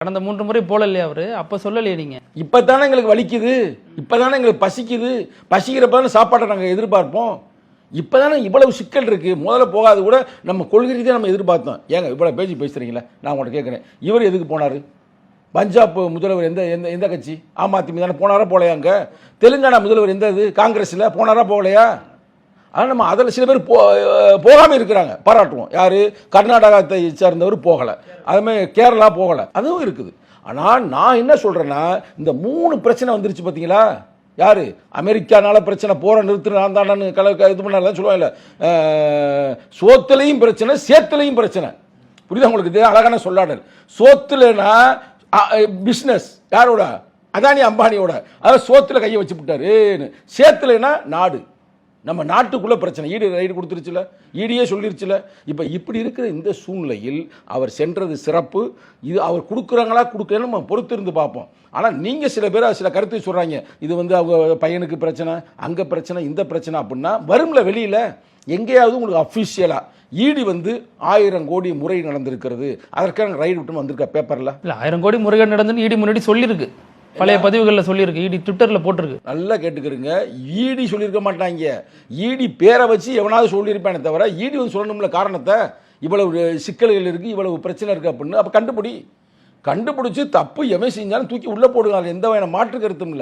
கடந்த 3 முறை போல இல்லையா அவரு? அப்ப சொல்லலையே நீங்க. இப்பதானே எங்களுக்கு வலிக்குது, இப்பதானே எங்களுக்கு பசிக்குது, பசிக்கிறப்ப சாப்பாட்டை நாங்கள் எதிர்பார்ப்போம். இப்பதானே இவ்வளவு சிக்கல் இருக்கு. முதல்ல போகாது கூட நம்ம கொள்கை ரீதியாக நம்ம எதிர்பார்த்தோம். ஏங்க இவ்வளவு பேச்சு பேசுறீங்களா? நான் உங்கள்கிட்ட கேட்குறேன், இவர் எதுக்கு போனாரு? பஞ்சாப் முதல்வர் எந்த எந்த எந்த கட்சி? ஆம் ஆத்மி தானே. போனாரா போலையாங்க? தெலுங்கானா முதல்வர் எந்த இது? காங்கிரஸில் போனாரா போகலையா? ஆனால் நம்ம அதில் சில பேர் போகாமல் இருக்கிறாங்க, பாராட்டுவோம். யார்? கர்நாடகத்தை சேர்ந்தவர் போகலை, அதுமாதிரி கேரளா போகலை, அதுவும் இருக்குது. ஆனால் நான் என்ன சொல்கிறேன்னா, இந்த 3 பிரச்சனை வந்துருச்சு பார்த்தீங்களா? யார்? அமெரிக்கானால பிரச்சனை, போகிற நிறுத்து நான் தானு இது பண்ணலாம் சொல்லுவாங்கல்ல, சோத்துலையும் பிரச்சனை, சேத்துலையும் பிரச்சனை. புரியுதா உங்களுக்கு? இது அழகான சொல்லாடல். சோத்துலனா பிஸ்னஸ் யாரோட? அதானி அம்பானியோட. அதாவது சோத்துல கையை வச்சு விட்டாரு. சேத்துலனா நாடு, நம்ம நாட்டுக்குள்ள பிரச்சனை. ஈடு ரைடு கொடுத்துருச்சுல, ஈடியே சொல்லிருச்சுல. இப்போ இப்படி இருக்கிற இந்த சூழ்நிலையில் அவர் சென்றது சிறப்பு. இது அவர் கொடுக்குறாங்களா கொடுக்கணும் நம்ம பொறுத்து இருந்து பார்ப்போம். ஆனால் நீங்கள் சில பேர் சில கருத்தை சொல்கிறாங்க, இது வந்து அவங்க பையனுக்கு பிரச்சனை, அங்கே பிரச்சனை, இந்த பிரச்சனை அப்படின்னா வரும்ல வெளியில். எங்கேயாவது உங்களுக்கு அஃபிஷியலாக ஈடி வந்து 1000 கோடி முறை நடந்திருக்கிறது, அதற்கான ரைடு விட்டு வந்திருக்க பேப்பரில்? இல்லை, 1000 கோடி முறைகேடு நடந்துன்னு ஈடி முன்னாடி சொல்லியிருக்கு, பழைய பதிவுகளில் சொல்லியிருக்கு, ஈடி ட்விட்டரில் போட்டிருக்கு. நல்லா கேட்டுக்கிறீங்க, ஈடி சொல்லியிருக்க மாட்டாங்க. ஈடி பேரை வச்சு எவனாவது சொல்லியிருப்பானே தவிர ஈடி வந்து சொல்லணும்ல காரணத்தை. இவ்வளவு சிக்கல்கள் இருக்குது, இவ்வளவு பிரச்சனை இருக்குது அப்படின்னு. அப்போ கண்டுபிடிச்சு தப்பு எவன் செஞ்சாலும் தூக்கி உள்ளே போடுங்க. எந்த வகையான மாற்று கருத்தும் இல்லை.